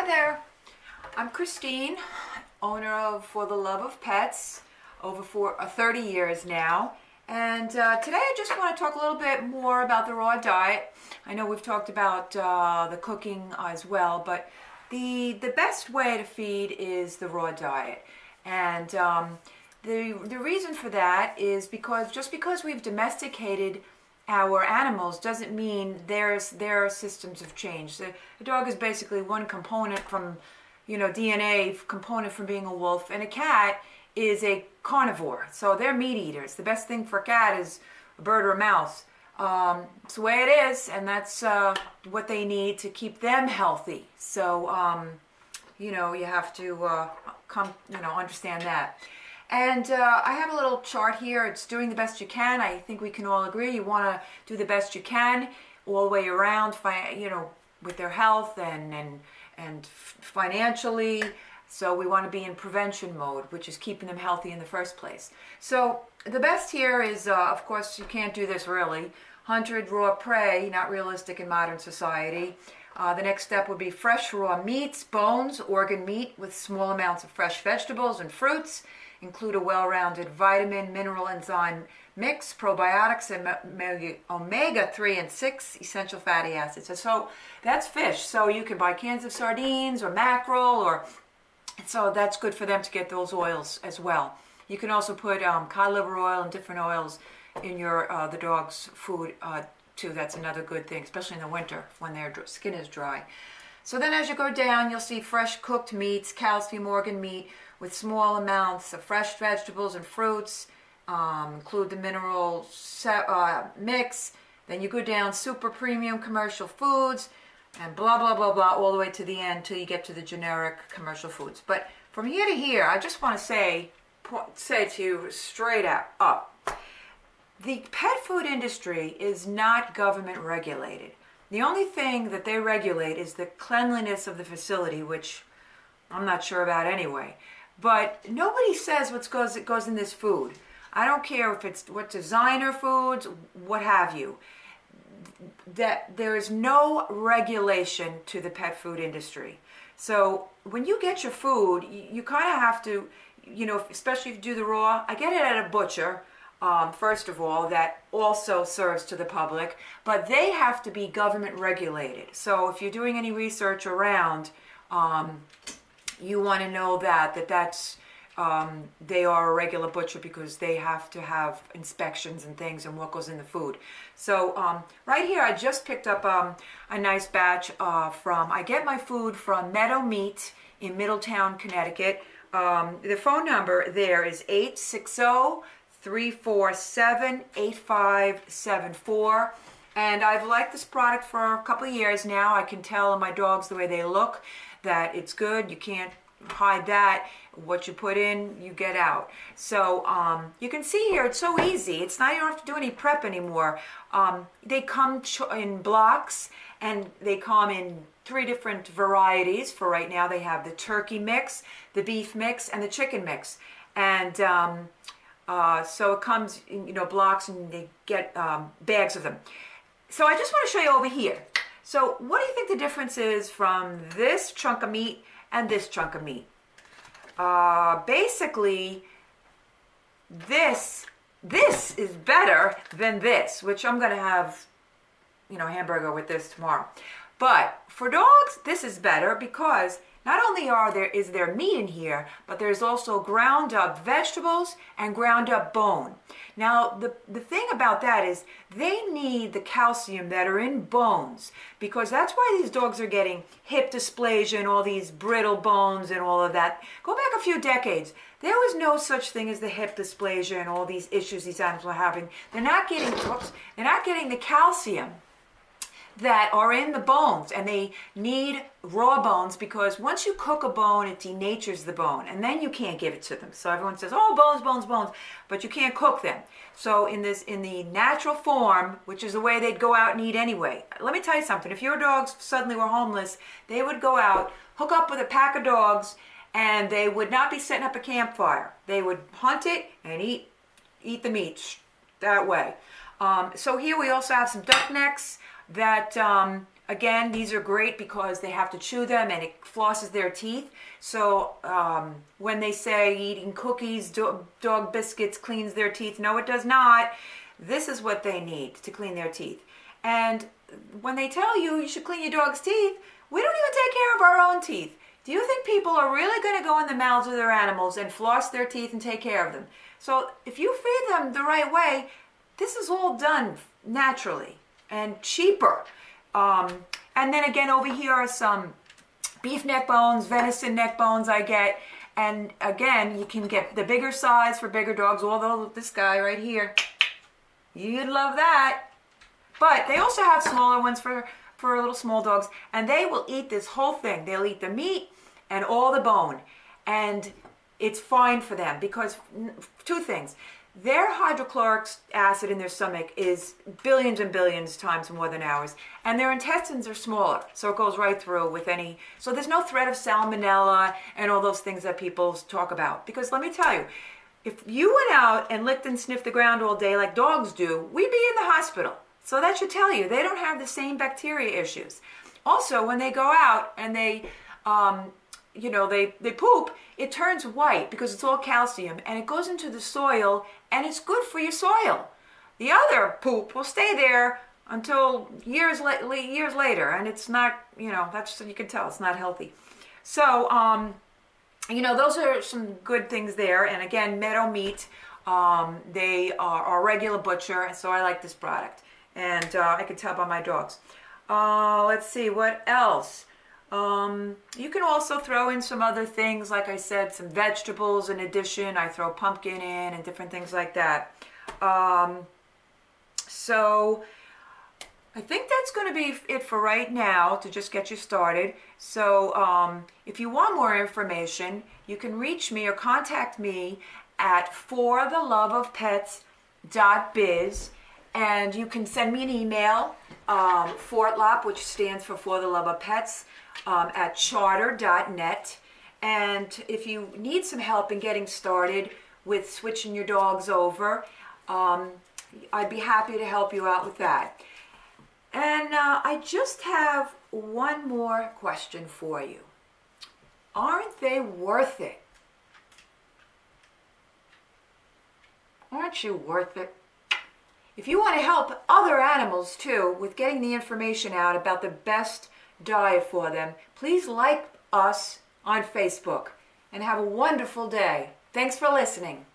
there, I'm Christine, owner of For the Love of Pets, for 30 years now. And today I just want to talk a little bit more about the raw diet. I know we've talked about the cooking as well, but the best way to feed is the raw diet. And the reason for that is because just because we've domesticated our animals doesn't mean their systems have changed. A dog is basically one component from, DNA component from being a wolf, and a cat is a carnivore. So they're meat eaters. The best thing for a cat is a bird or a mouse. It's the way it is, and that's what they need to keep them healthy. So, you have to understand that. And I have a little chart here. It's doing the best you can. I think we can all agree you want to do the best you can all the way around, with their health and financially. So we want to be in prevention mode, which is keeping them healthy in the first place. So the best here is, of course, you can't do this really. Hunted raw prey, not realistic in modern society. The next step would be fresh raw meats, bones, organ meat with small amounts of fresh vegetables and fruits. Include a well-rounded vitamin, mineral, enzyme mix, probiotics, and omega-3 and 6 essential fatty acids. So that's fish. So you can buy cans of sardines or mackerel, so that's good for them to get those oils as well. You can also put cod liver oil and different oils in the dog's food too. That's another good thing, especially in the winter when their skin is dry. So then as you go down, you'll see fresh cooked meats, calcium organ meat with small amounts of fresh vegetables and fruits. Include the mineral mix. Then you go down super premium commercial foods and blah, blah, blah, blah, all the way to the end till you get to the generic commercial foods. But from here to here, I just want to say to you straight up, the pet food industry is not government regulated. The only thing that they regulate is the cleanliness of the facility, which I'm not sure about anyway. But nobody says what goes in this food. I don't care if it's what designer foods, what have you. That there is no regulation to the pet food industry. So when you get your food, you kind of have to, especially if you do the raw. I get it at a butcher. First of all, that also serves to the public, but they have to be government regulated. So if you're doing any research around, you want to know that's they are a regular butcher because they have to have inspections and things and what goes in the food. So right here, I just picked up a nice batch I get my food from Meadow Meat in Middletown, Connecticut. The phone number there is 860-347-8574. And I've liked this product for a couple of years now. I can tell in my dogs the way they look that it's good. You can't hide that. What you put in, you get out. So you can see here, it's so easy. It's not, you don't have to do any prep anymore. They come in blocks, and they come in 3 different varieties. For right now, they have the turkey mix, the beef mix, and the chicken mix. And so it comes in blocks, and they get bags of them. So I just want to show you over here. So what do you think the difference is from this chunk of meat and this chunk of meat? Basically, this is better than this, which I'm going to have, hamburger with this tomorrow. But for dogs, this is better because not only is there meat in here, but there's also ground up vegetables and ground up bone. Now, the thing about that is they need the calcium that are in bones, because that's why these dogs are getting hip dysplasia and all these brittle bones and all of that. Go back a few decades. There was no such thing as the hip dysplasia and all these issues these animals are having. They're not getting the calcium that are in the bones, and they need raw bones because once you cook a bone, it denatures the bone, and then you can't give it to them. So everyone says, oh, bones, bones, bones, but you can't cook them. So in the natural form, which is the way they'd go out and eat anyway. Let me tell you something. If your dogs suddenly were homeless, they would go out, hook up with a pack of dogs, and they would not be setting up a campfire. They would hunt it and eat the meat that way. So here we also have some duck necks that Again, these are great because they have to chew them and it flosses their teeth. So when they say eating cookies, dog biscuits cleans their teeth, no, it does not. This is what they need to clean their teeth. And when they tell you should clean your dog's teeth, we don't even take care of our own teeth. Do you think people are really going to go in the mouths of their animals and floss their teeth and take care of them? So if you feed them the right way, this is all done naturally and cheaper. And then again, over here are some beef neck bones, venison neck bones I get. And again, you can get the bigger size for bigger dogs, although this guy right here, you'd love that. But they also have smaller ones for little small dogs, and they will eat this whole thing. They'll eat the meat and all the bone, and it's fine for them because two things. Their hydrochloric acid in their stomach is billions and billions times more than ours, and their intestines are smaller, so it goes right through with any, so there's no threat of salmonella and all those things that people talk about. Because let me tell you, if you went out and licked and sniffed the ground all day like dogs do, we'd be in the hospital. So that should tell you they don't have the same bacteria issues. Also, when they go out and they poop, it turns white because it's all calcium and it goes into the soil and it's good for your soil. The other poop will stay there until years later, and it's not, that's, you can tell it's not healthy. So, those are some good things there. And again, Meadow Meat, they are a regular butcher, so I like this product. And I can tell by my dogs. Let's see, what else? You can also throw in some other things, like I said, some vegetables in addition. I throw pumpkin in and different things like that. So I think that's going to be it for right now to just get you started. So if you want more information, you can reach me or contact me at fortheloveofpets.biz. And you can send me an email, fortlop, which stands for For the Love of Pets, at charter.net. And if you need some help in getting started with switching your dogs over, I'd be happy to help you out with that. And I just have one more question for you. Aren't they worth it? Aren't you worth it? If you want to help other animals too with getting the information out about the best diet for them, please like us on Facebook and have a wonderful day. Thanks for listening.